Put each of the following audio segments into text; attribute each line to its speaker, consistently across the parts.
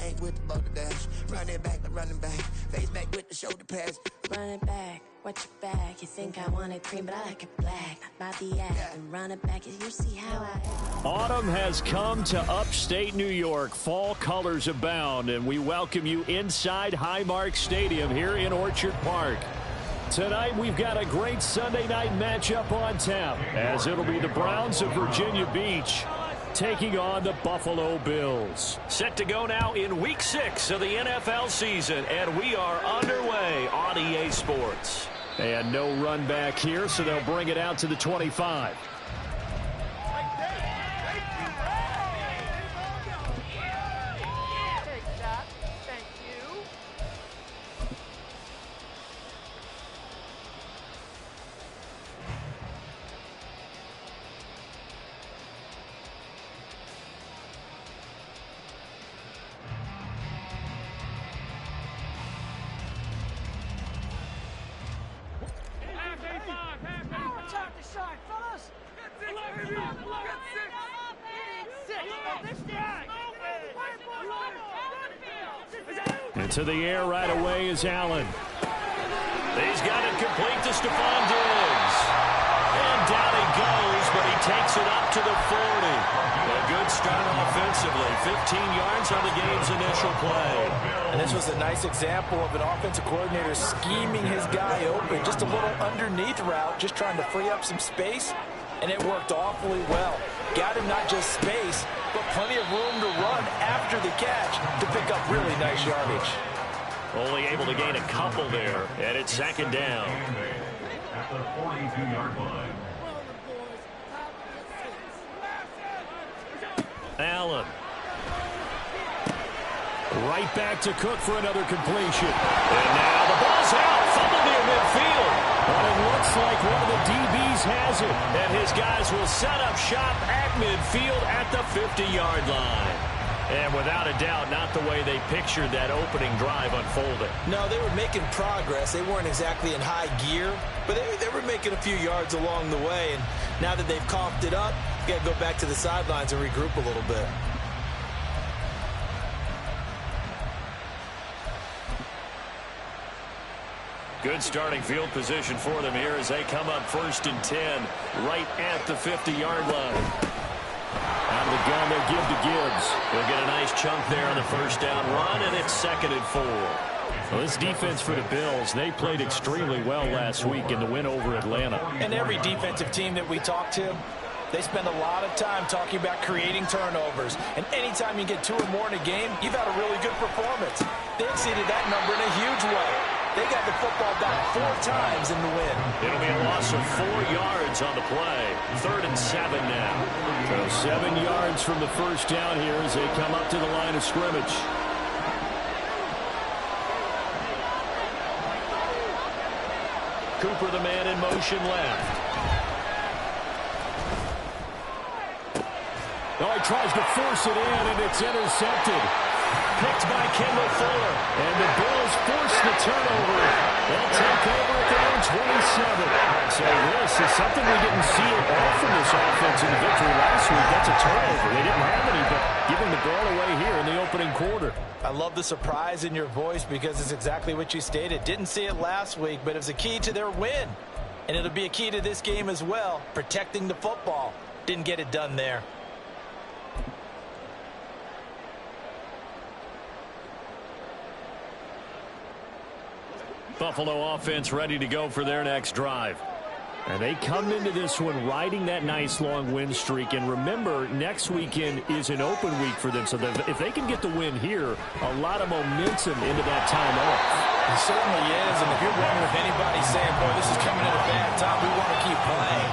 Speaker 1: Bang with the motor dash. Running back, face back with the shoulder pass.
Speaker 2: Running back, watch your back. You think I want it cream, but I like it black. About the act and run it back. You see how I...
Speaker 3: Autumn has come to upstate New York. Fall colors abound, and we welcome you inside Highmark Stadium here in Orchard Park. Tonight, we've got a great Sunday night matchup on tap, as it'll be the Browns of Virginia Beach taking on the Buffalo Bills. Set to go now in Week 6 of the NFL season, and we are underway on EA Sports. And no run back here, so they'll bring it out to the 25. To the air right away is Allen. He's got it complete to Stephon Diggs. And down he goes, but he takes it up to the 40. A good start offensively. 15 yards on the game's initial play.
Speaker 4: And this was a nice example of an offensive coordinator scheming his guy open. Just a little underneath route, just trying to free up some space. And it worked awfully well. Got him not just space, but plenty of room to run after the catch to pick up really nice yardage.
Speaker 3: Only able to gain a couple there, and it's second down.
Speaker 5: At the 42-yard line.
Speaker 3: Allen. Right back to Cook for another completion. And now the ball's out. Fumble near midfield. But it looks like one of the DBs has it. And his guys will set up shop at midfield at the 50-yard line. And without a doubt, not the way they pictured that opening drive unfolding.
Speaker 4: No, they were making progress. They weren't exactly in high gear, but they were making a few yards along the way. And now that they've coughed it up, you got to go back to the sidelines and regroup a little bit.
Speaker 3: Good starting field position for them here as they come up 1st and 10 right at the 50-yard line. Out of the gun, they'll give to Gibbs. He'll get a nice chunk there on the first down run, and it's 2nd and 4. Well, this defense for the Bills, they played extremely well last week in the win over Atlanta.
Speaker 4: And every defensive team that we talk to, they spend a lot of time talking about creating turnovers. And anytime you get 2 or more in a game, you've had a really good performance. They exceeded that number in a huge way. They got the football back 4 times in the win.
Speaker 3: It'll be a loss of 4 yards on the play. 3rd and 7 now. So 7 yards from the first down here as they come up to the line of scrimmage. Cooper, the man in motion left. Oh, he tries to force it in, and it's intercepted. Picked by Kendall Fuller. And the Bills force the turnover. They'll take over at their own 27. So this is something we didn't see at all from this offense in the victory last week. That's a turnover. They didn't have any, but giving the ball away here in the opening quarter.
Speaker 4: I love the surprise in your voice because it's exactly what you stated. Didn't see it last week, but it was a key to their win. And it'll be a key to this game as well, protecting the football. Didn't get it done there.
Speaker 3: Buffalo offense ready to go for their next drive. And they come into this one riding that nice long win streak. And remember, next weekend is an open week for them. So if they can get the win here, a lot of momentum into that time off.
Speaker 4: It certainly is. And if you're wondering if anybody's saying, boy, this is coming at a bad time, we want to keep playing,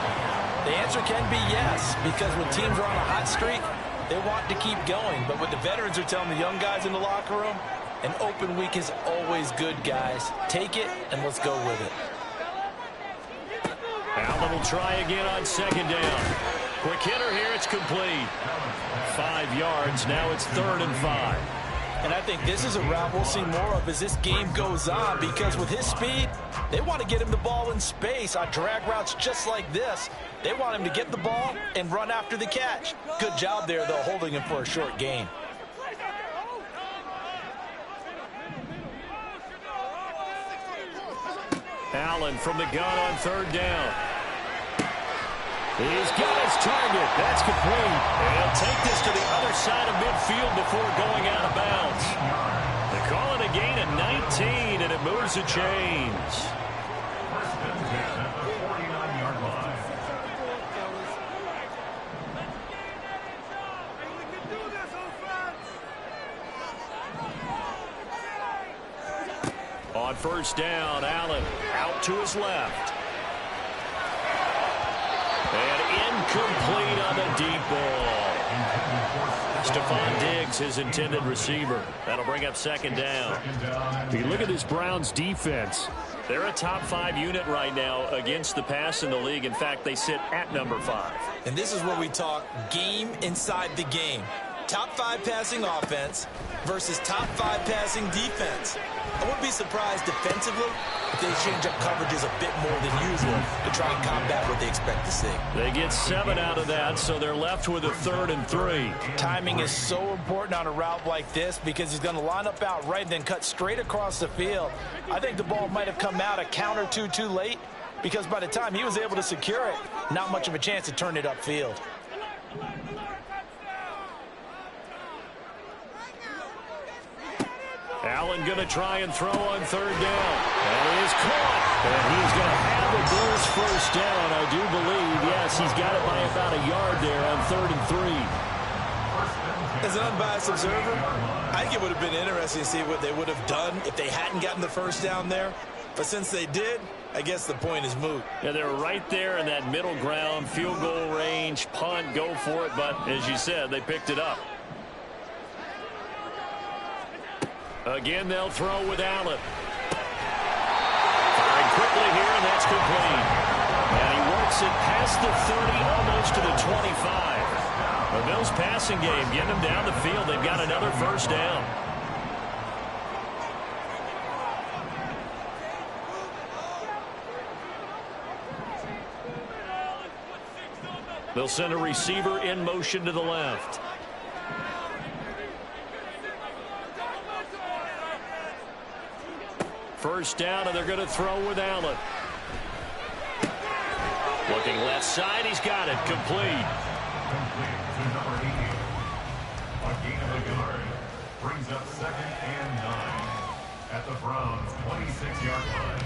Speaker 4: the answer can be yes. Because when teams are on a hot streak, they want to keep going. But what the veterans are telling the young guys in the locker room, an open week is always good, guys. Take it, and let's go with it.
Speaker 3: Allen will try again on 2nd down. Quick hitter here, it's complete. 5 yards, now it's 3rd and 5.
Speaker 4: And I think this is a route we'll see more of as this game goes on, because with his speed, they want to get him the ball in space on drag routes just like this. They want him to get the ball and run after the catch. Good job there, though, holding him for a short gain.
Speaker 3: Allen from the gun on third down. He's got his target. That's complete. And he'll take this to the other side of midfield before going out of bounds. They call it a gain of 19, and it moves the chains.
Speaker 5: First and 10 at the 49-yard line.
Speaker 3: On first down, Allen out to his left. And incomplete on the deep ball. Stephon Diggs, his intended receiver. That'll bring up second down.
Speaker 5: If
Speaker 3: you look at this Browns defense, they're a top 5 unit right now against the pass in the league. In fact, they sit at number 5.
Speaker 4: And this is where we talk game inside the game. Top 5 passing offense versus top 5 passing defense. I wouldn't be surprised defensively if they change up coverages a bit more than usual to try and combat what they expect to see.
Speaker 3: They get 7 out of that, so they're left with a 3rd and 3.
Speaker 4: Timing is so important on a route like this because he's going to line up out right and then cut straight across the field. I think the ball might have come out a count or two too late because by the time he was able to secure it, not much of a chance to turn it upfield.
Speaker 3: Allen going to try and throw on third down. And it is caught. And he's going to have the Bills first down, I do believe. Yes, he's got it by about a yard there on 3rd and 3.
Speaker 4: As an unbiased observer, I think it would have been interesting to see what they would have done if they hadn't gotten the first down there. But since they did, I guess the point is moot.
Speaker 3: Yeah, they're right there in that middle ground, field goal range, punt, go for it. But as you said, they picked it up. Again, they'll throw with Allen. Firing quickly here, and that's complete. And he works it past the 30, almost to the 25. The Bills passing game, getting them down the field. They've got another first down. They'll send a receiver in motion to the left. First down, and they're going to throw with Allen. Looking left side, he's got it. Complete.
Speaker 5: Complete to number 80. A gain of a yard. Brings up 2nd and 9 at the Browns' 26-yard line.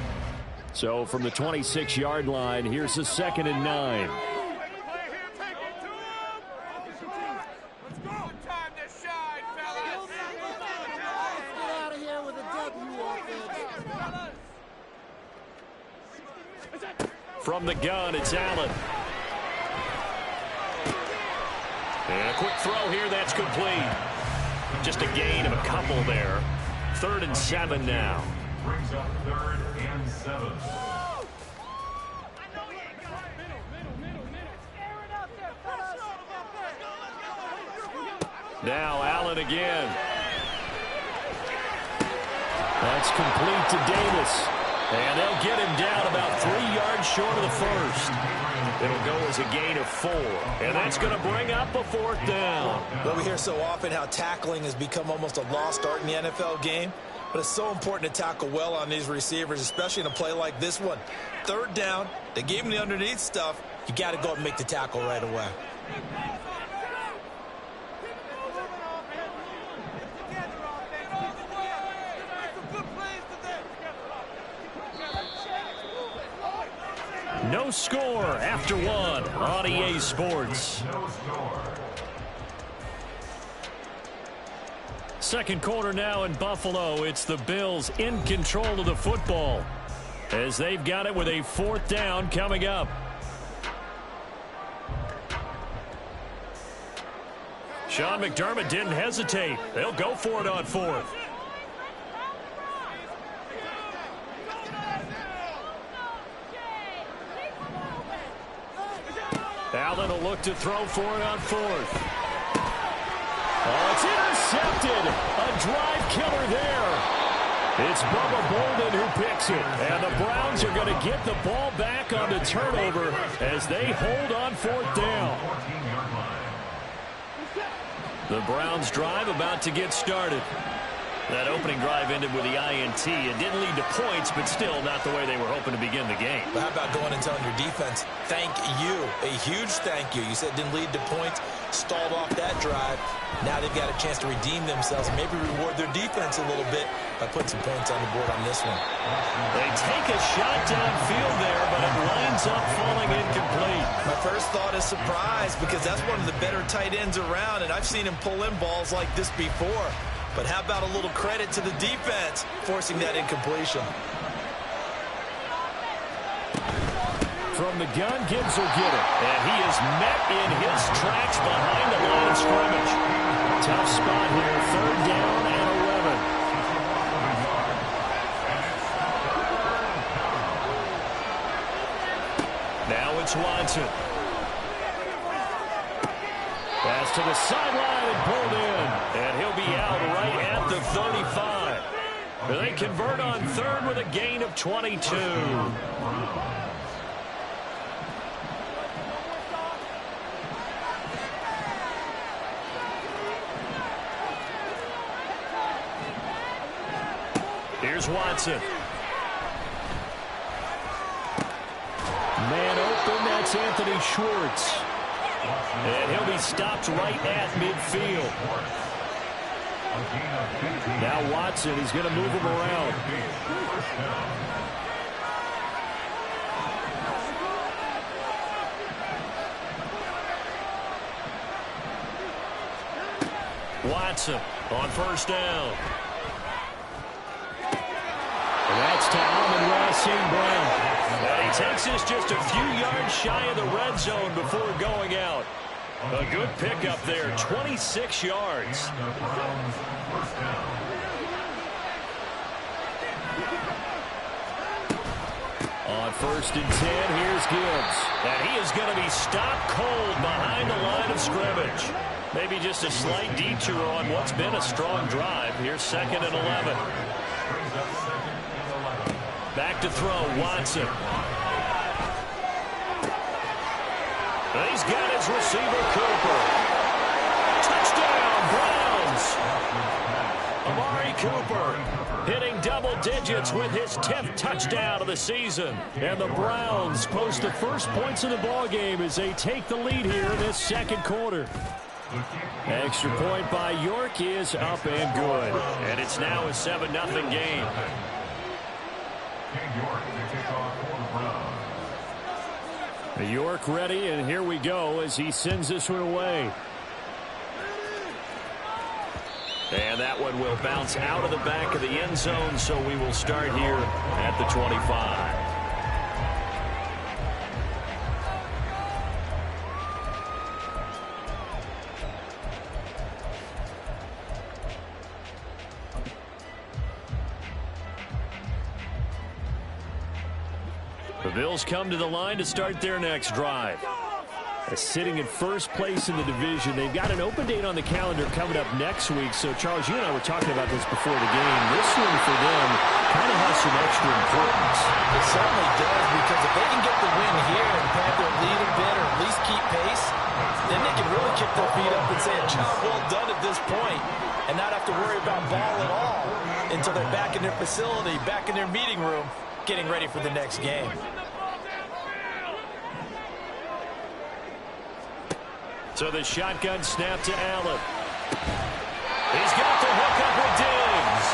Speaker 3: So from the 26-yard line, here's the 2nd and 9. From the gun, it's Allen. And a quick throw here, that's complete. Just a gain of a couple there. 3rd and 7 now.
Speaker 5: Brings up 3rd and 7.
Speaker 3: Now Allen again. That's complete to Davis. And they'll get him down about 3 yards short of the first. It'll go as a gain of 4. And that's going to bring up a 4th down.
Speaker 4: Well, we hear so often how tackling has become almost a lost art in the NFL game. But it's so important to tackle well on these receivers, especially in a play like this one. 3rd down, they gave him the underneath stuff. You got to go and make the tackle right away.
Speaker 3: No score after 1 on EA Sports.
Speaker 5: No score.
Speaker 3: Second quarter now in Buffalo. It's the Bills in control of the football as they've got it with a 4th down coming up. Sean McDermott didn't hesitate. They'll go for it on 4th. Allen will look to throw for it on 4th. Oh, it's intercepted. A drive killer there. It's Bubba Bolden who picks it. And the Browns are going to get the ball back on the turnover as they hold on 4th down.
Speaker 5: 14-yard line.
Speaker 3: The Browns drive about to get started. That opening drive ended with the INT. It didn't lead to points, but still not the way they were hoping to begin the game.
Speaker 4: But how about going and telling your defense, thank you, a huge thank you. You said it didn't lead to points, stalled off that drive. Now they've got a chance to redeem themselves and maybe reward their defense a little bit by putting some points on the board on this one.
Speaker 3: They take a shot downfield there, but it winds up falling incomplete.
Speaker 4: My first thought is surprise because that's one of the better tight ends around, and I've seen him pull in balls like this before. But how about a little credit to the defense forcing that incompletion?
Speaker 3: From the gun, Gibbs will get it. And he is met in his tracks behind the line of scrimmage. Tough spot here. 3rd down and 11. Now it's Watson. Pass to the sideline and pulled in. And he'll be out right at the 35. They convert on 3rd with a gain of 22. Here's Watson. Man open, that's Anthony Schwartz. And he'll be stopped right at midfield. Now Watson is going to move him around. Watson on 1st down. And that's to Amon-Ra St. Brown. And he takes this just a few yards shy of the red zone before going out. A good pickup there, 26 yards. On 1st and 10, here's Gibbs. And he is going to be stopped cold behind the line of scrimmage. Maybe just a slight detour on what's been a strong drive. Here's 2nd and 11. Back to throw, Watson. He's got his receiver, Cooper. Touchdown, Browns. Amari Cooper hitting double digits with his 10th touchdown of the season. And the Browns post the first points of the ballgame as they take the lead here in this 2nd quarter. Extra point by York is up and good. And it's now a 7-0 game. York ready, and here we go as he sends this one away. And that one will bounce out of the back of the end zone, so we will start here at the 25. The Bills come to the line to start their next drive. Sitting in 1st place in the division. They've got an open date on the calendar coming up next week. So, Charles, you and I were talking about this before the game. This one for them kind of has some extra importance.
Speaker 4: It certainly does, because if they can get the win here and pad their lead a bit or at least keep pace, then they can really kick their feet up and say a job well done at this point and not have to worry about ball at all until they're back in their facility, back in their meeting room, getting ready for the next game.
Speaker 3: So the shotgun snap to Allen. He's got the hook up with Diggs.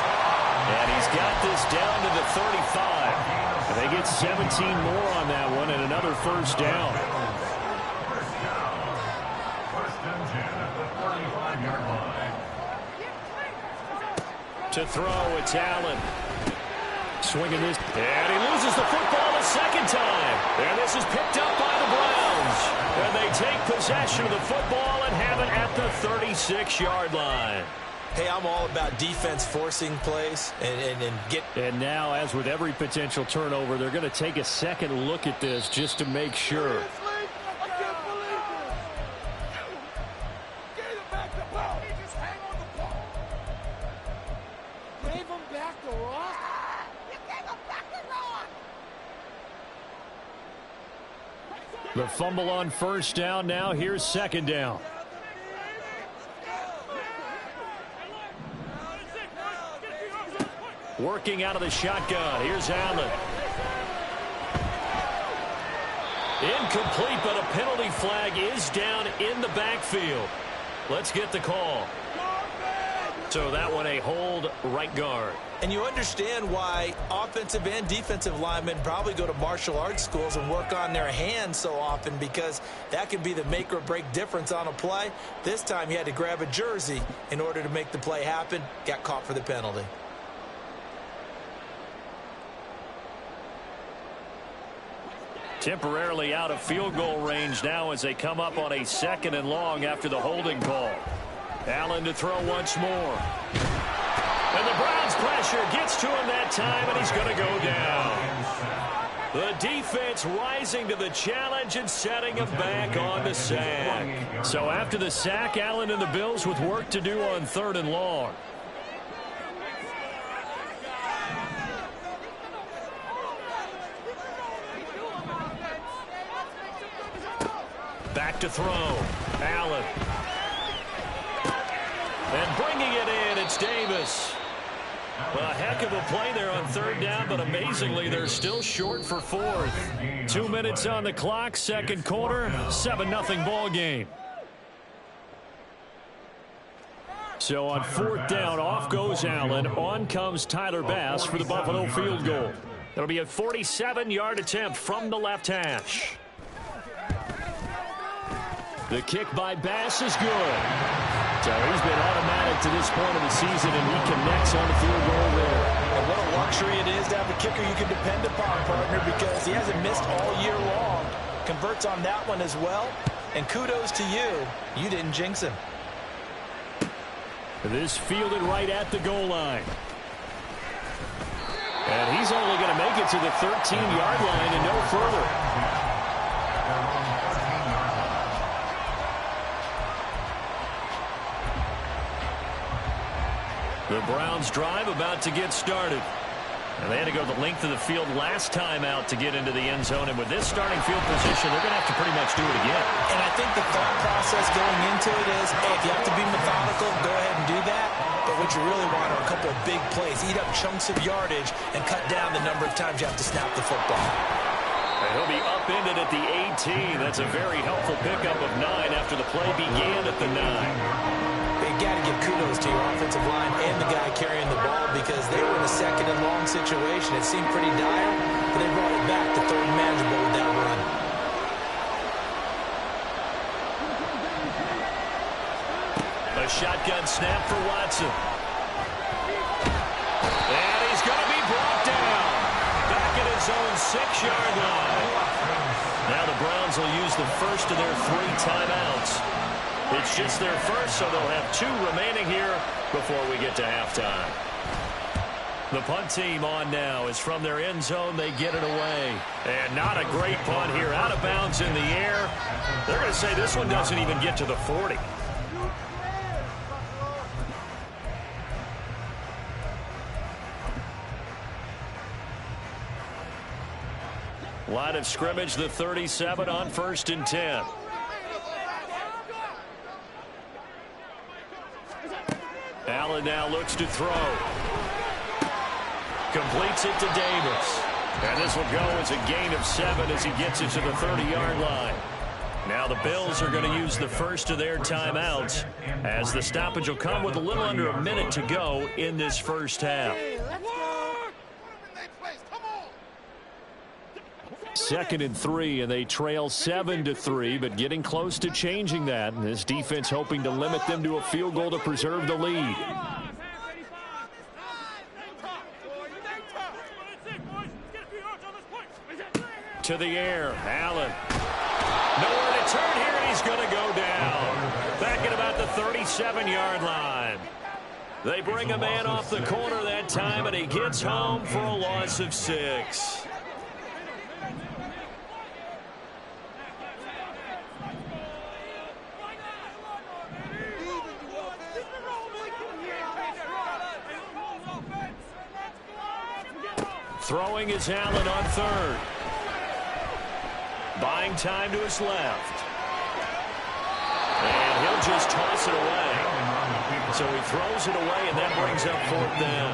Speaker 3: And he's got this down to the 35. And they get 17 more on that one and another 1st down. To throw, it's Allen. Swinging this, and he loses the football a 2nd time. And this is picked up by the Browns. And they take possession of the football and have it at the 36-yard line.
Speaker 4: Hey, I'm all about defense forcing plays
Speaker 3: And now, as with every potential turnover, they're going to take a second look at this just to make sure. The fumble on 1st down. Now here's 2nd down. Working out of the shotgun. Here's Allen. Incomplete, but a penalty flag is down in the backfield. Let's get the call. So that one a hold right guard.
Speaker 4: And you understand why offensive and defensive linemen probably go to martial arts schools and work on their hands so often, because that can be the make or break difference on a play. This time he had to grab a jersey in order to make the play happen. Got caught for the penalty.
Speaker 3: Temporarily out of field goal range now as they come up on a 2nd and long after the holding call. Allen to throw once more. And the Browns pressure gets to him that time, and he's going to go down. The defense rising to the challenge and setting him back on the sack. So after the sack, Allen and the Bills with work to do on 3rd and long. Back to throw. Allen. And bringing it in, it's Davis. A heck of a play there on 3rd down, but amazingly, they're still short for 4th. 2 minutes on the clock, 2nd quarter, 7-0 ball game. So on 4th down, off goes Allen. On comes Tyler Bass for the Buffalo field goal. It'll be a 47-yard attempt from the left hash. The kick by Bass is good. So he's been automatic to this point of the season, and he connects on the field goal there.
Speaker 4: And what a luxury it is to have a kicker you can depend upon, partner, because he hasn't missed all year long. Converts on that one as well. And kudos to you. You didn't jinx him.
Speaker 3: This fielded right at the goal line. And he's only going to make it to the 13-yard line and no further. The Browns drive about to get started. And they had to go the length of the field last time out to get into the end zone. And with this starting field position, they're going to have to pretty much do it again.
Speaker 4: And I think the thought process going into it is, hey, if you have to be methodical, go ahead and do that. But what you really want are a couple of big plays. Eat up chunks of yardage and cut down the number of times you have to snap the football.
Speaker 3: And he'll be upended at the 18. That's a very helpful pickup of 9 after the play began at the 9.
Speaker 4: You got to give kudos to your offensive line and the guy carrying the ball, because they were in a 2nd and long situation. It seemed pretty dire, but they brought it back to 3rd and manageable with that run.
Speaker 3: A shotgun snap for Watson. And he's going to be brought down. Back at his own 6-yard line. Now the Browns will use the first of their 3 timeouts. It's just their first, so they'll have 2 remaining here before we get to halftime. The punt team on now is from their end zone. They get it away. And not a great punt here. Out of bounds in the air. They're going to say this one doesn't even get to the 40. Line of scrimmage, the 37 on 1st and 10. Allen now looks to throw. Completes it to Davis. And this will go as a gain of 7 as he gets it to the 30-yard line. Now the Bills are going to use the first of their timeouts, as the stoppage will come with a little under a minute to go in this first half. 2nd and 3, and they trail 7-3, but getting close to changing that. And this defense hoping to limit them to a field goal to preserve the lead. To the air, Allen. Nowhere to turn here, and he's going to go down. Back at about the 37-yard line. They bring a man off the corner that time, and he gets home for a loss of 6. Throwing is Allen on 3rd. Buying time to his left. And he'll just toss it away. So he throws it away, and that brings up 4th down.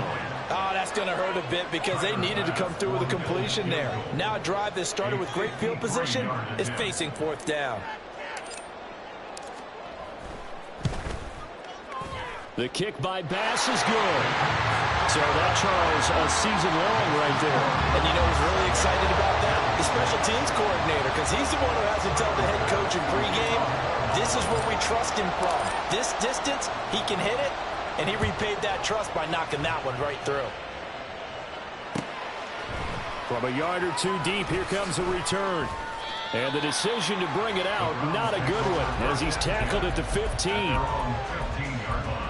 Speaker 4: Oh, that's going to hurt a bit because they needed to come through with a completion there. Now a drive that started with great field position is facing fourth down.
Speaker 3: The kick by Bass is good. So that, Charles, a season long right there.
Speaker 4: And you know who's really excited about that? The special teams coordinator, because he's the one who has to tell the head coach in pregame, this is where we trust him from. This distance, he can hit it, and he repaid that trust by knocking that one right through.
Speaker 3: From a yard or two deep, here comes a return. And the decision to bring it out, not a good one, as he's tackled at the 15.
Speaker 5: 15-yard line.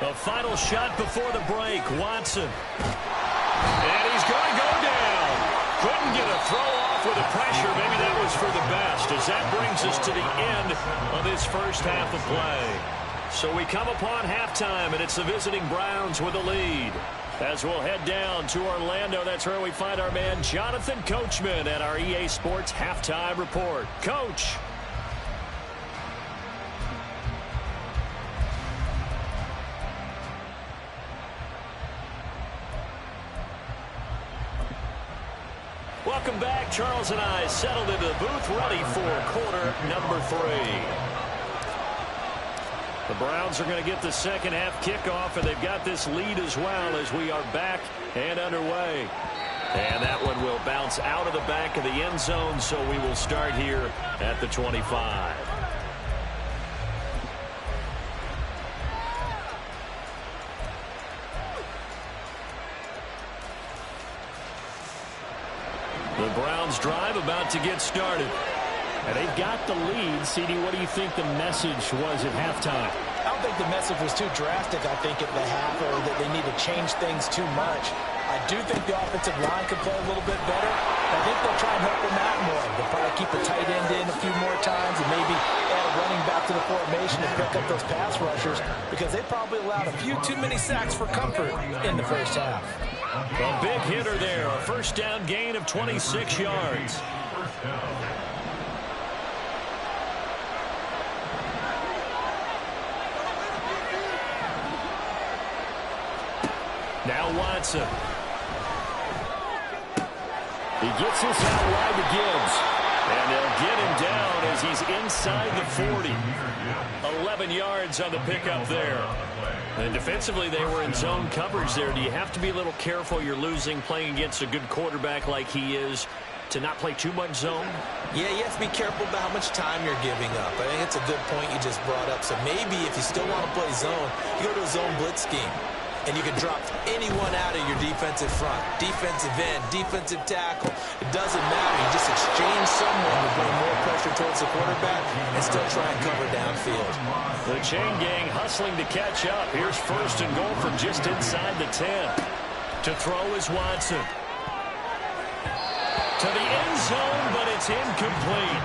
Speaker 3: The final shot before the break, Watson. And he's going to go down. Couldn't get a throw off with the pressure. Maybe that was for the best, as that brings us to the end of this first half of play. So we come upon halftime, and it's the visiting Browns with a lead. As we'll head down to Orlando, that's where we find our man Jonathan Coachman at our EA Sports Halftime Report. Coach. Welcome back. Charles and I settled into the booth, ready for quarter number 3. The Browns are going to get the second half kickoff, and they've got this lead as well as we are back and underway. And that one will bounce out of the back of the end zone, so we will start here at the 25. The Browns drive about to get started. And they've got the lead. CD, what do you think the message was at halftime?
Speaker 4: I don't think the message was too drastic, I think, at the half, or that they need to change things too much. I do think the offensive line can play a little bit better. I think they'll try and help them out more. They'll probably keep a tight end in a few more times and maybe add a running back to the formation and pick up those pass rushers, because they probably allowed a few too many sacks for comfort in the first half.
Speaker 3: A big hitter there. A first down gain of 26 yards. Now Watson. He gets this out wide to Gibbs. And they'll get him down as he's inside the 40. 11 yards on the pickup there. And defensively, they were in zone coverage there. Do you have to be a little careful? You're losing playing against a good quarterback like he is, to not play too much zone?
Speaker 4: Yeah, you have to be careful about how much time you're giving up. I think it's a good point you just brought up. So maybe if you still want to play zone, you go to a zone blitz scheme. And you can drop anyone out of your defensive front. Defensive end, defensive tackle. It doesn't matter. You just exchange someone to bring more pressure towards the quarterback and still try and cover downfield.
Speaker 3: The chain gang hustling to catch up. Here's first and goal from just inside the 10. To throw is Watson. To the end zone, but it's incomplete.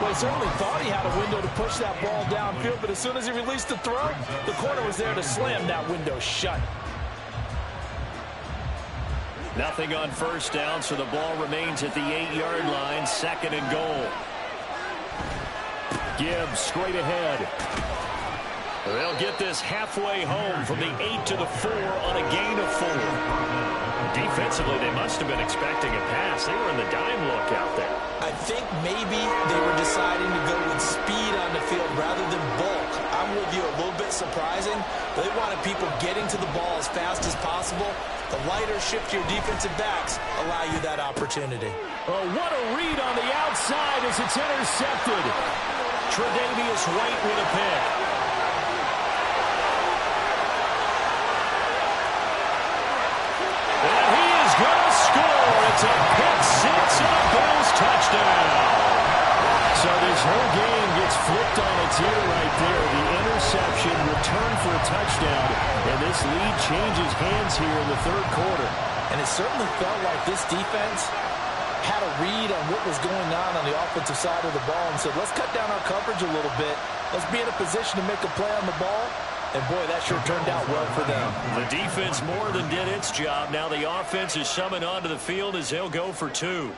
Speaker 4: Well, he certainly thought he had a window to push that ball downfield, but as soon as he released the throw, the corner was there to slam that window shut.
Speaker 3: Nothing on first down, so the ball remains at the 8-yard line, second and goal. Gibbs straight ahead. They'll get this halfway home from the 8 to the 4 on a gain of 4. Defensively, they must have been expecting a pass. They were in the dime look out there.
Speaker 4: I think maybe they were deciding to go with speed on the field rather than bulk. I'm with you, a little bit surprising. They wanted people getting to the ball as fast as possible. The lighter shift to your defensive backs allow you that opportunity.
Speaker 3: Oh, what a read on the outside as it's intercepted. Tre'Davious White with a pick. And he is going to score. It's a pick six and a Bills touchdown. So this whole game gets flipped on its ear right there. The interception, return for a touchdown, and this lead changes hands here in the third quarter.
Speaker 4: And it certainly felt like this defense had a read on what was going on the offensive side of the ball and said, let's cut down our coverage a little bit. Let's be in a position to make a play on the ball. And, boy, that sure turned out well for them.
Speaker 3: The defense more than did its job. Now the offense is summoned onto the field as they'll go for 2.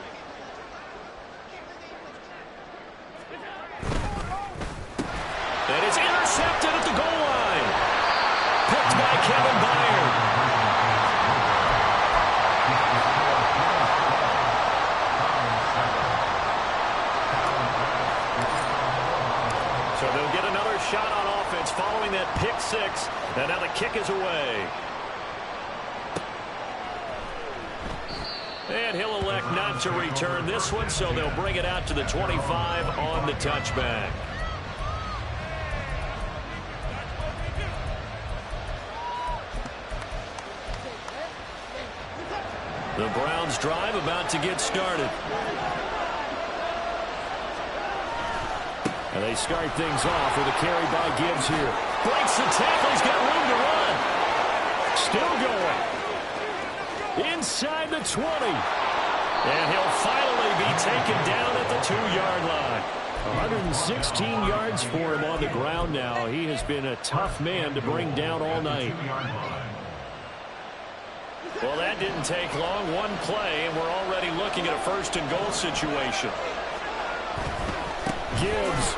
Speaker 3: And it's intercepted at the goal line. Picked by Kevin Byard. So they'll get another shot on offense following that pick 6. And now the kick is away. And he'll elect not to return this one, so they'll bring it out to the 25 on the touchback. The Browns drive about to get started. And they start things off with a carry by Gibbs here. Breaks the tackle. He's got room to run. Still going. Inside the 20. And he'll finally be taken down at the 2-yard line. 116 yards for him on the ground now. He has been a tough man to bring down all night. Well, that didn't take long. One play, and we're already looking at a 1st and goal situation. Gibbs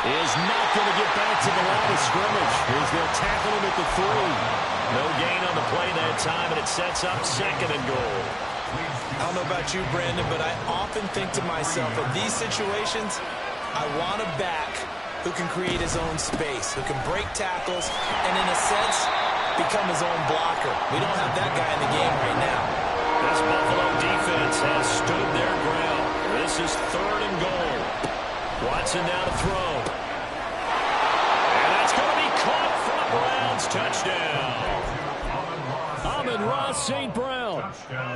Speaker 3: is not going to get back to the line of scrimmage as they'll tackle him at the 3. No gain on the play that time, and it sets up 2nd and goal.
Speaker 4: I don't know about you, Brandon, but I often think to myself, in these situations, I want a back who can create his own space, who can break tackles, and in a sense, become his own blocker. We don't have that guy in the game right now.
Speaker 3: This Buffalo defense has stood their ground. This is 3rd and goal. Watson now to throw. And that's going to be caught for the Browns. Touchdown. Amon-Ra St. Brown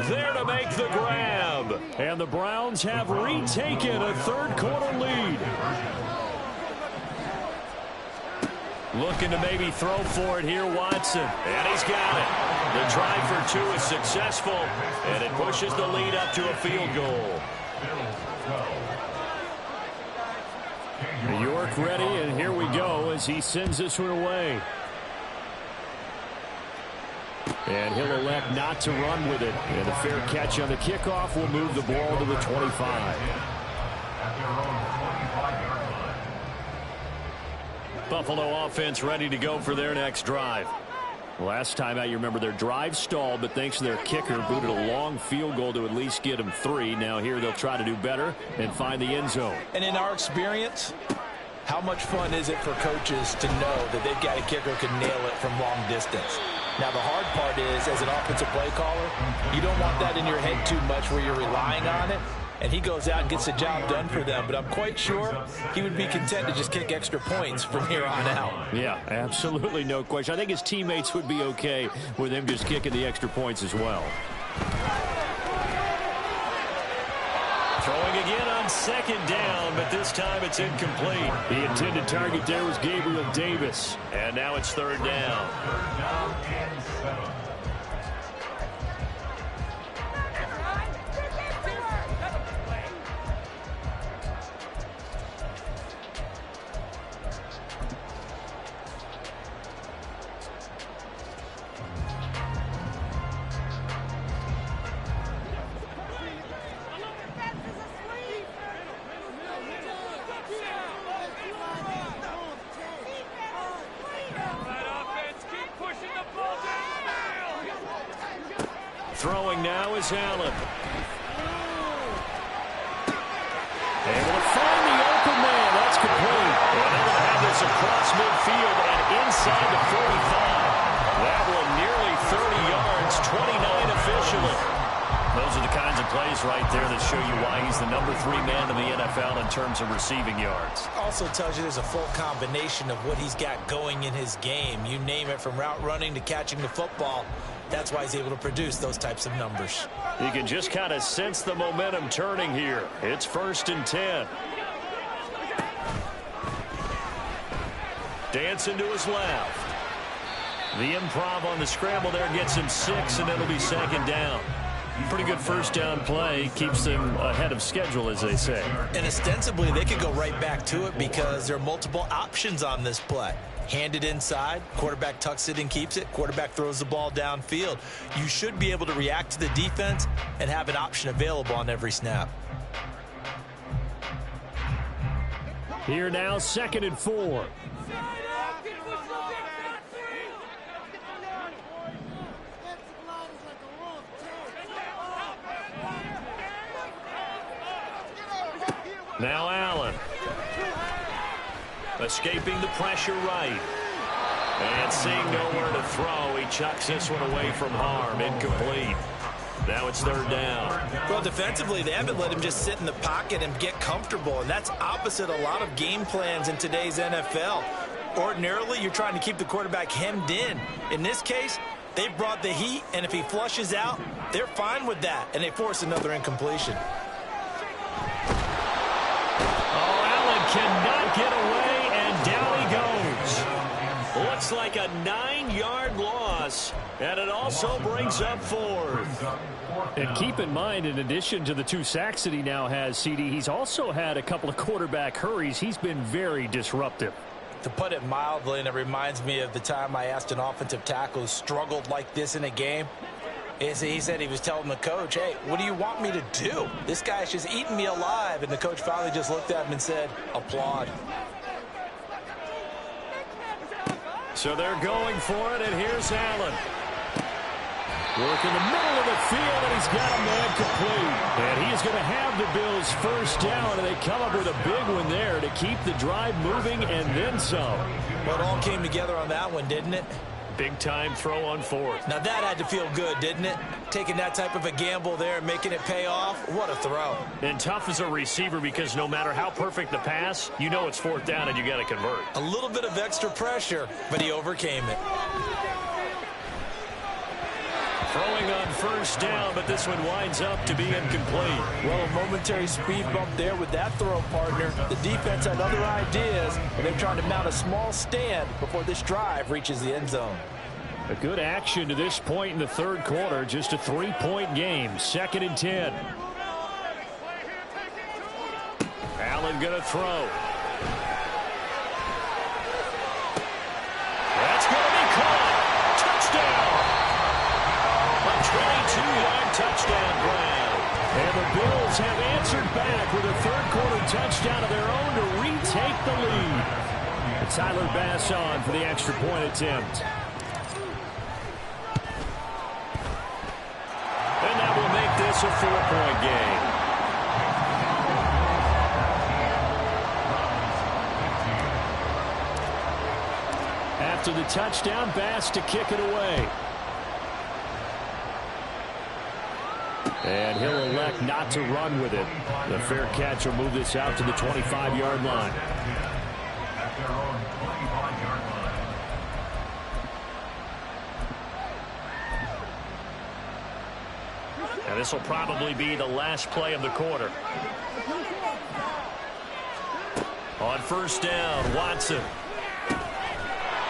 Speaker 3: there to make the grab. And the Browns have retaken a 3rd quarter lead. Looking to maybe throw for it here, Watson. And he's got it. The try for 2 is successful, and it pushes the lead up to a field goal. York ready, and here we go as he sends this one away. And he'll elect not to run with it. And a fair catch on the kickoff will move the ball to the 25. Buffalo offense ready to go for their next drive. Last time out, you remember their drive stalled, but thanks to their kicker, booted a long field goal to at least get them 3. Now here they'll try to do better and find the end zone.
Speaker 4: And in our experience, how much fun is it for coaches to know that they've got a kicker who can nail it from long distance? Now, the hard part is, as an offensive play caller, you don't want that in your head too much where you're relying on it. And he goes out and gets the job done for them. But I'm quite sure he would be content to just kick extra points from here on out.
Speaker 3: Yeah, absolutely no question. I think his teammates would be okay with him just kicking the extra points as well. Throwing again on 2nd down, but this time it's incomplete. The intended target there was Gabriel Davis. And now it's 3rd down.
Speaker 5: 3rd down and 7.
Speaker 3: Throwing now is Allen. Able to find the open man. That's complete. And they're going to have this across midfield and inside the 45. That one nearly 30 yards, 29 officially. Those are the kinds of plays right there that show you why he's the number 3 man in the NFL in terms of receiving yards.
Speaker 4: Also tells you there's a full combination of what he's got going in his game. You name it, from route running to catching the football. That's why he's able to produce those types of numbers.
Speaker 3: You can just kind of sense the momentum turning here. It's 1st and 10. Dancing to his left. The improv on the scramble there gets him 6, and it'll be 2nd down. Pretty good first down play. Keeps them ahead of schedule, as they say.
Speaker 4: And ostensibly, they could go right back to it because there are multiple options on this play. Hand it inside, quarterback tucks it and keeps it, quarterback throws the ball downfield. You should be able to react to the defense and have an option available on every snap.
Speaker 3: Here now, 2nd and 4. Now Allen. Escaping the pressure right. And seeing nowhere to throw, he chucks this one away from harm. Incomplete. Now it's 3rd down.
Speaker 4: Well, defensively, they haven't let him just sit in the pocket and get comfortable, and that's opposite a lot of game plans in today's NFL. Ordinarily, you're trying to keep the quarterback hemmed in. In this case, they brought the heat, and if he flushes out, they're fine with that, and they force another incompletion.
Speaker 3: Cannot get away, and down he goes. Looks like a 9-yard loss, and it also brings up 4th. And keep in mind, in addition to the 2 sacks that he now has, CD, he's also had a couple of quarterback hurries. He's been very disruptive.
Speaker 4: To put it mildly, and it reminds me of the time I asked an offensive tackle who struggled like this in a game. He said he was telling the coach, hey, what do you want me to do? This guy's just eating me alive. And the coach finally just looked at him and said, applaud.
Speaker 3: So they're going for it, and here's Allen. Work in the middle of the field, and he's got a man complete. And he is going to have the Bills first down, and they come up with a big one there to keep the drive moving and then some.
Speaker 4: Well, it all came together on that one, didn't it?
Speaker 3: Big-time throw on 4th.
Speaker 4: Now, that had to feel good, didn't it? Taking that type of a gamble there and making it pay off. What a throw.
Speaker 3: And tough as a receiver because no matter how perfect the pass, you know it's 4th down and you got to convert.
Speaker 4: A little bit of extra pressure, but he overcame it.
Speaker 3: Throwing on 1st down, but this one winds up to be incomplete.
Speaker 4: Well, a momentary speed bump there with that throw, partner. The defense had other ideas, and they're trying to mount a small stand before this drive reaches the end zone.
Speaker 3: A good action to this point in the 3rd quarter. Just a 3-point game. 2nd and 10. Allen going to throw. That's going to be caught. Touchdown. A 22-yard touchdown grab. And the Bills have answered back with a 3rd quarter touchdown of their own to retake the lead. And Tyler Bass on for the extra point attempt. And that will make this a 4-point game. After the touchdown, Bass to kick it away. And he'll elect not to run with it. The fair catch will move this out to the 25-yard line.
Speaker 5: At their own 25-yard line.
Speaker 3: And this will probably be the last play of the quarter. On 1st down, Watson.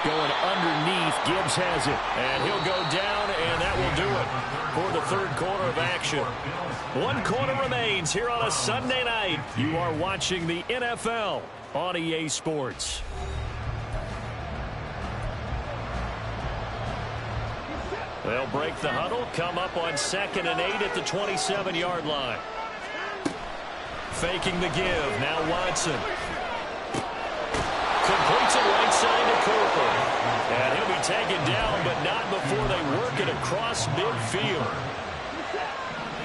Speaker 3: Going underneath, Gibbs has it. And he'll go down, and that will do it for the 3rd quarter of action. 1 quarter remains here on a Sunday night. You are watching the NFL on EA Sports. They'll break the huddle, come up on 2nd and 8 at the 27-yard line. Faking the give, now Watson. Completes it right side to Cooper. And he'll be taken down, but not before they work it across midfield.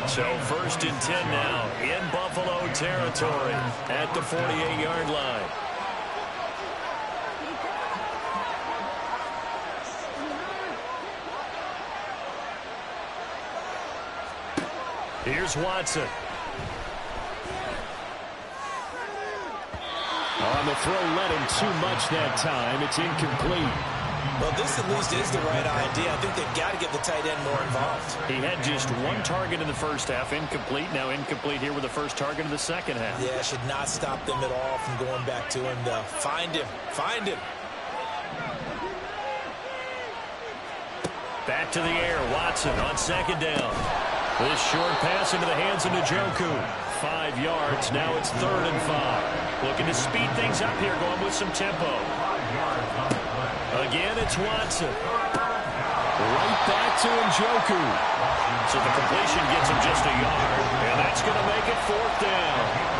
Speaker 3: So 1st and 10 now in Buffalo territory at the 48-yard line. Here's Watson. On the throw, led him too much that time. It's incomplete.
Speaker 4: Well, this at least is the right idea. I think they've got to get the tight end more involved.
Speaker 3: He had just 1 target in the first half, incomplete. Now incomplete here with the first target in the second half.
Speaker 4: Yeah, should not stop them at all from going back to him, though. Find him. Find him.
Speaker 3: Back to the air. Watson on 2nd down. This short pass into the hands of Njoku. 5 yards. Now it's 3rd and 5. Looking to speed things up here, going with some tempo. Again, it's Watson. Right back to Njoku. So the completion gets him just a yard. And that's going to make it 4th down.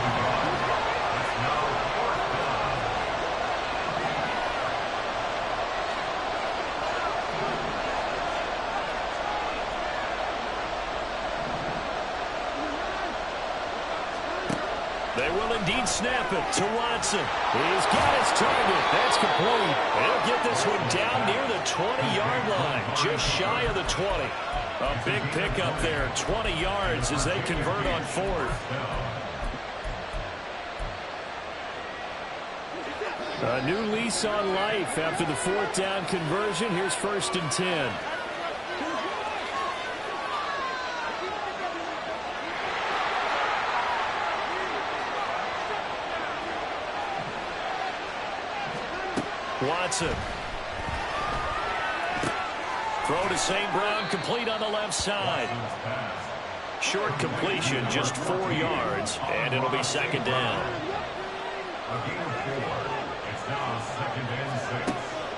Speaker 3: They will indeed snap it to Watson. He's got his target. That's complete. They'll get this one down near the 20-yard line, just shy of the 20. A big pickup there, 20 yards as they convert on 4th. A new lease on life after the 4th down conversion. Here's 1st and 10. Watson. Throw to St. Brown, complete on the left side. Short completion, just 4 yards, and it'll be 2nd down.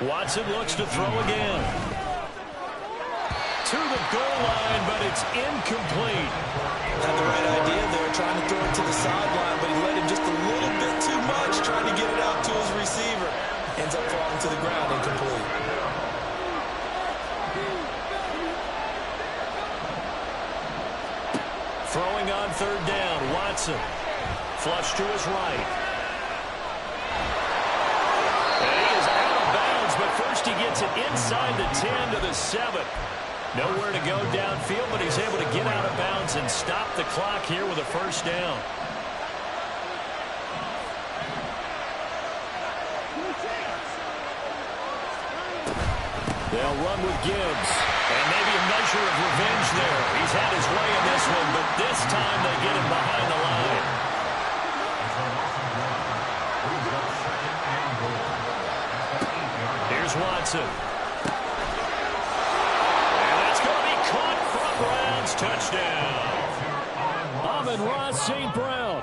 Speaker 3: Watson looks to throw again. To the goal line, but it's incomplete.
Speaker 4: Had the right idea there, trying to throw it to the sideline, but he let him just a little bit too much, trying to get it out to his receiver. Ends up falling to the ground, incomplete.
Speaker 3: Throwing on 3rd down, Watson. Flush to his right. And he is out of bounds, but first he gets it inside the 10 to the 7. Nowhere to go downfield, but he's able to get out of bounds and stop the clock here with a 1st down. They'll run with Gibbs. And maybe a measure of revenge there. He's had his way in this one, but this time they get him behind the line. Here's Watson. And that's going to be caught from Browns. Touchdown. Amon-Ra St. Brown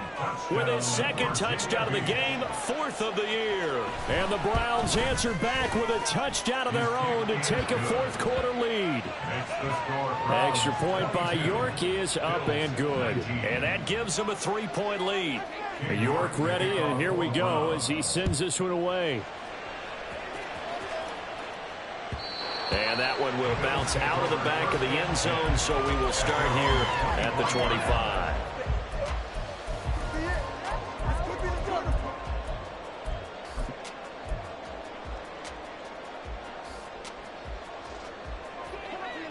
Speaker 3: with his 2nd touchdown of the game, 4th of the year. And the Browns answer back with a touchdown of their own to take a 4th quarter lead. Extra point by York is up and good. And that gives them a 3-point lead. York ready, and here we go as he sends this one away. And that one will bounce out of the back of the end zone, so we will start here at the 25.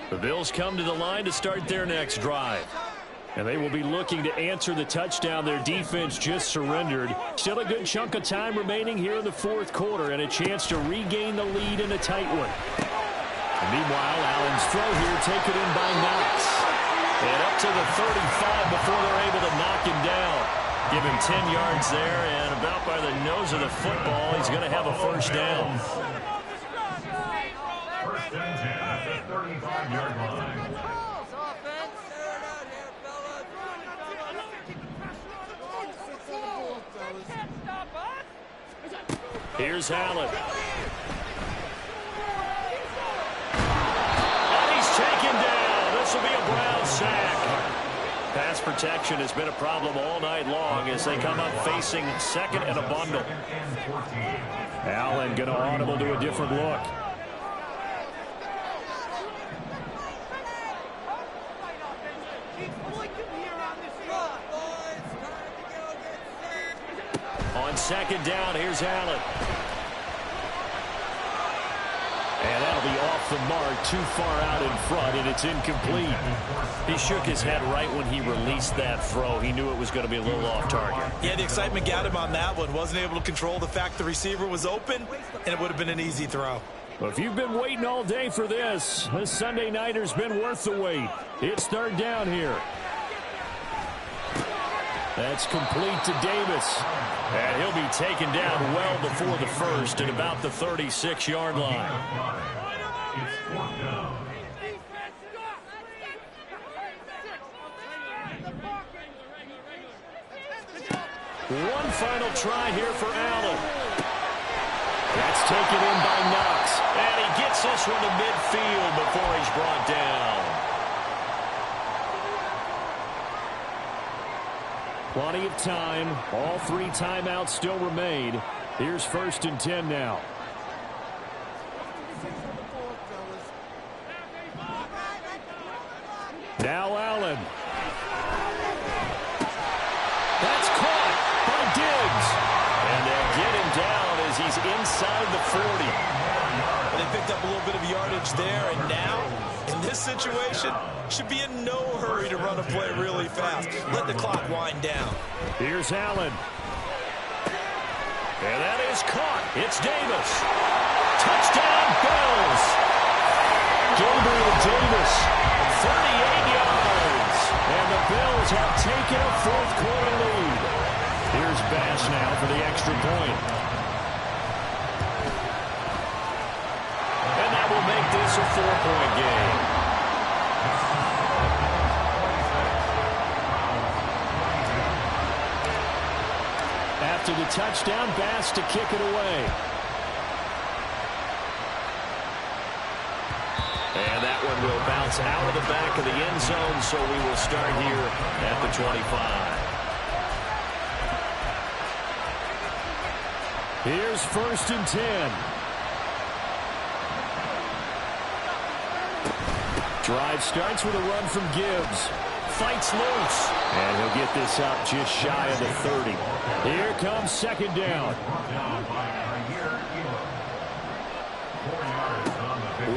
Speaker 3: The Bills come to the line to start their next drive. And they will be looking to answer the touchdown their defense just surrendered. Still a good chunk of time remaining here in the 4th quarter and a chance to regain the lead in a tight one. And meanwhile, Allen's throw here taken in by Knox. And up to the 35 before they're able to knock him down. Give him 10 yards there, and about by the nose of the football, he's going to have a 1st down.
Speaker 5: 1st and 10 at the 35-yard line.
Speaker 3: Here's Allen. And he's taken down. This will be a Brown sack. Pass protection has been a problem all night long as they come up facing 2nd and a bundle. Allen going to audible to a different look. On 2nd down, here's Allen. And that'll be off the mark, too far out in front, and it's incomplete. He shook his head right when he released that throw. He knew it was going to be a little off target.
Speaker 4: Yeah, the excitement got him on that one. Wasn't able to control the fact the receiver was open, and it would have been an easy throw.
Speaker 3: Well, if you've been waiting all day for this Sunday nighter's been worth the wait. It's 3rd down here. That's complete to Davis. And he'll be taken down well before the 1st at about the 36-yard line. One final try here for Allen. That's taken in by Knox. And he gets this one to midfield before he's brought down. Plenty of time. All 3 timeouts still remain. Here's 1st and 10 now. Now Allen. That's caught by Diggs. And they'll get him down as he's inside the 40.
Speaker 4: They picked up a little bit of yardage there, and now, in this situation, should be in no hurry to run a play really fast. Let the clock wind down.
Speaker 3: Here's Allen. And that is caught. It's Davis. Touchdown, Bills. Gabriel Davis, 38 yards. And the Bills have taken a 4th quarter lead. Here's Bass now for the extra point. And that will make this a 4-point game. After the touchdown, Bass to kick it away. And that one will bounce out of the back of the end zone, so we will start here at the 25. Here's 1st and 10. Drive starts with a run from Gibbs. Fights loose. And he'll get this up just shy of the 30. Here comes 2nd down.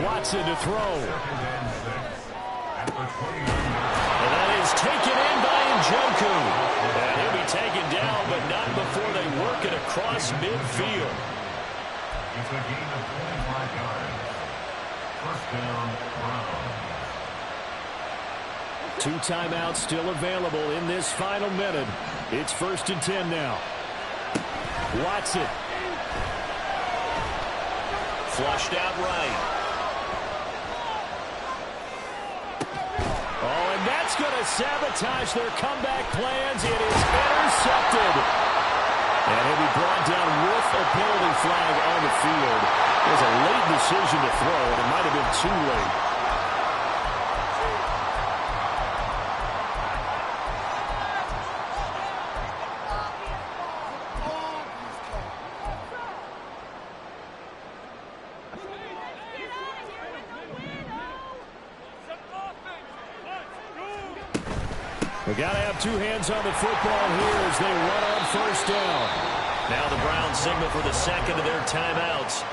Speaker 3: Watson to throw. And that is taken in by Njoku. And he'll be taken down, but not before they work it across midfield.
Speaker 5: It's a gain of 25 yards. 1st down, Browns.
Speaker 3: 2 timeouts still available in this final minute. It's 1st and 10 now. Watson. Flushed out right. Oh, and that's going to sabotage their comeback plans. It is intercepted. And he'll be brought down with a penalty flag on the field. It was a late decision to throw, and it might have been too late. We got to have 2 hands on the football here as they run on 1st down. Now the Browns signal for the 2nd of their timeouts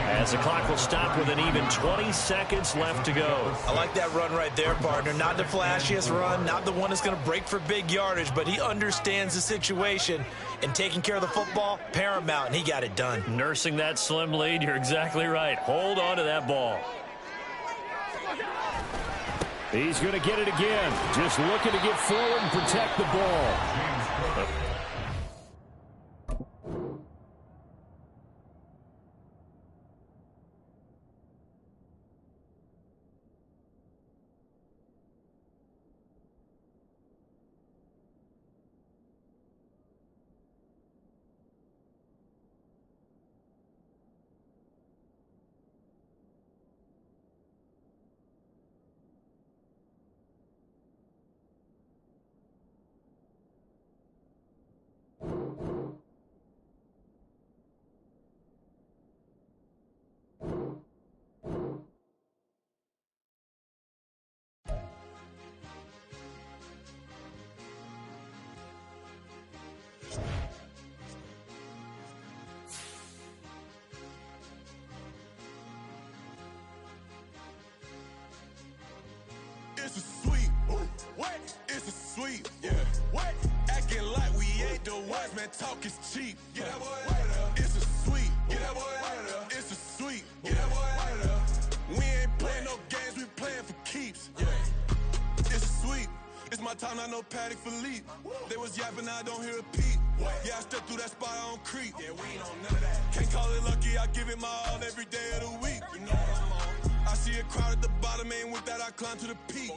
Speaker 3: as the clock will stop with an even 20 seconds left to go.
Speaker 4: I like that run right there, partner. Not the flashiest run, not the one that's going to break for big yardage, but he understands the situation, and taking care of the football, paramount, and he got it done.
Speaker 3: Nursing that slim lead, you're exactly right. Hold on to that ball. He's going to get it again. Just looking to get forward and protect the ball.
Speaker 6: It's a sweep. What? It's a sweep. Yeah. What? Acting like we ain't the ones, man. Talk is cheap. Get that boy out of there. It's a sweep. Get that boy out of there. It's a sweep. Get that boy out of there. We ain't playing no games. We playing for keeps. Yeah. It's a sweep. It's my time, not no Paddock Philippe. They was yapping, I don't hear a peep. Yeah, I stepped through that spot, I don't creep. Yeah, we ain't on none of that. Can't call it lucky, I give it my all every day of the week. You know what I'm on. I see a crowd at the bottom, ain't with that, I climb to the peak.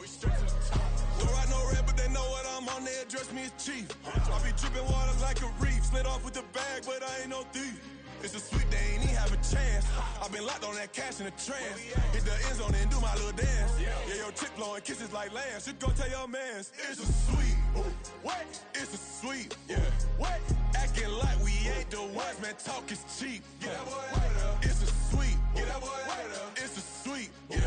Speaker 6: Don't ride no red, but they know what I'm on. They address me as chief. I be dripping water like a reef. Slid off with the bag, but I ain't no thief. It's a sweep, they ain't even have a chance. I've been locked on that cash in a trance. Hit the end zone and do my little dance. Yeah, your chick blowing kisses like Lance. You go tell your mans. It's a sweep. What? It's a sweep. Yeah. What? Acting like we ain't the ones, man. Talk is cheap. Yeah. It's a sweep. It's a sweep. Yeah.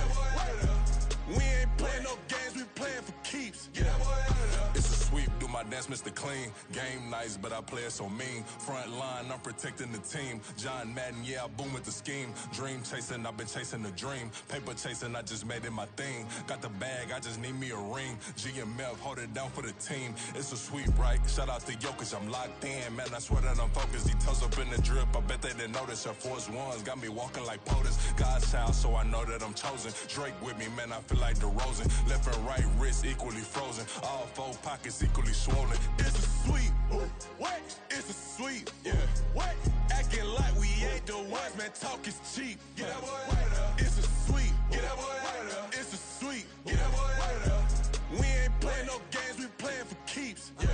Speaker 6: We ain't playing no games, we playing for keeps. Yeah.
Speaker 7: It's a sweep, do my dance, Mr. Clean. Game nice, but I play it so mean. Front line, I'm protecting the team. John Madden, yeah, I boom with the scheme. Dream chasing, I've been chasing the dream. Paper chasing, I just made it my thing. Got the bag, I just need me a ring. GMF, hold it down for the team. It's a sweep, right? Shout out to Jokic, I'm locked in. Man, I swear that I'm focused. He toes up in the drip, I bet they didn't notice. Air Force Ones got me walking like POTUS. God's child, so I know that I'm chosen. Drake with me, man, I feel like DeRozan. Left and right wrist equally frozen. All four pockets equally swollen.
Speaker 6: It's a sweep. What? It's a sweep. Yeah. What? Acting like we ain't the ones, man. Talk is cheap. Yeah. It's a sweep. It's a sweep. Yeah. We ain't playing no games, we playing for keeps. Yeah.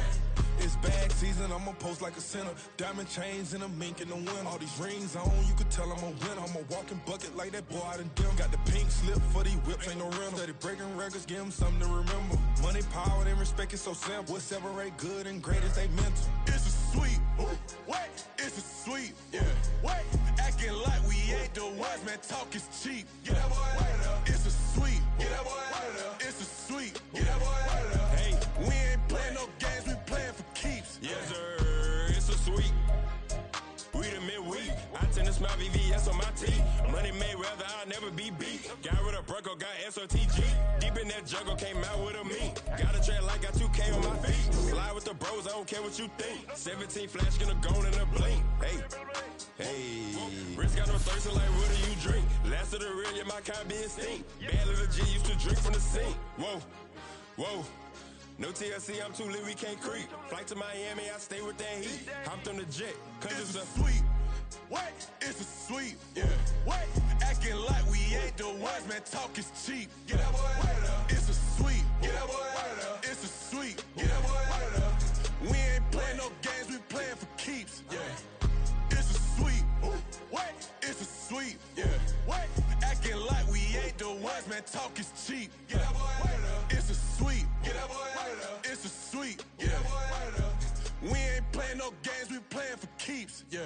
Speaker 8: It's bag season, I'ma post like a sinner. Diamond chains and a mink in the wind. All these rings on, you could tell I'm a winner. I'm a walking bucket like that boy out in Denver. Got the pink slip for these whips, ain't no rental. Steady breaking records, give them something to remember. Money, power, and respect is so simple. What separate good and great is they mental.
Speaker 6: It's a sweep. What? It's a sweep. Yeah. What? Acting like we ain't the ones, man. Talk is cheap. Yeah. It's a sweep. It's a sweep. Yeah. Hey, we ain't playing no games, we playing for keeps.
Speaker 9: Yes, sir. It's a sweep. We the midweek. I tend to smile VVS on my teeth. Money made rather I'll never be beat. Got rid of Bronco, got SOTG. Deep in that jungle, came out with a me. Got a trail like got 2K on my feet. Slide with the bros, I don't care what you think. 17 flash, gonna go in a blink. Hey. Wrist got no thirsting like what do you drink? Last of the real, yeah, my kind be extinct. Bad little G used to drink from the sink. Whoa. No TLC, I'm too lit, we can't creep. Flight to Miami, I stay with that heat. Hopped on the jet, cause
Speaker 6: it's a sweep. What? It's a sweep. Yeah. What? Acting like we ain't the ones, man. Talk is cheap. Yeah. It's a sweep. It's a sweep. Yeah. We ain't playing no games, we playing for keeps. Yeah. It's a sweep. What? It's a sweep. Yeah. What? Acting like we ain't the ones, man. Talk is cheap. Yeah. It's a sweep. It's a sweep. Yeah. We ain't playing no games, we playing for keeps. Yeah.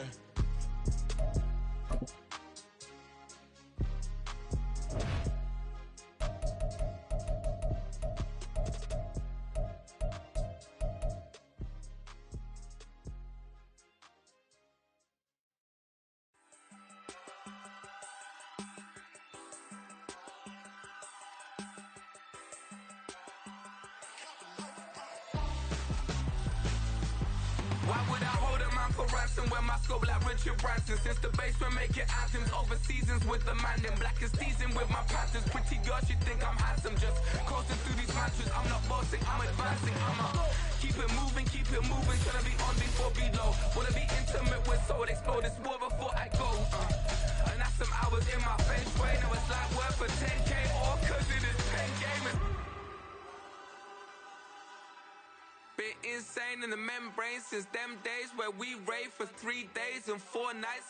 Speaker 10: Why would I hold a man for ransom when my scope like Richard Branson? Since the basement making anthems over seasons with the man, then black is seasoned with my panthers. Pretty girl, she think I'm handsome, just coasting through these mantras. I'm not bossing, I'm advancing, keep it moving, tryna be on before below. Wanna be intimate with soul, explode this war before I go. And that's some hours in my feng shui. Now it's like work for 10K, all cause it is 10 gamers. Bit insane in the membrane since them days where we rave for 3 days and 4 nights.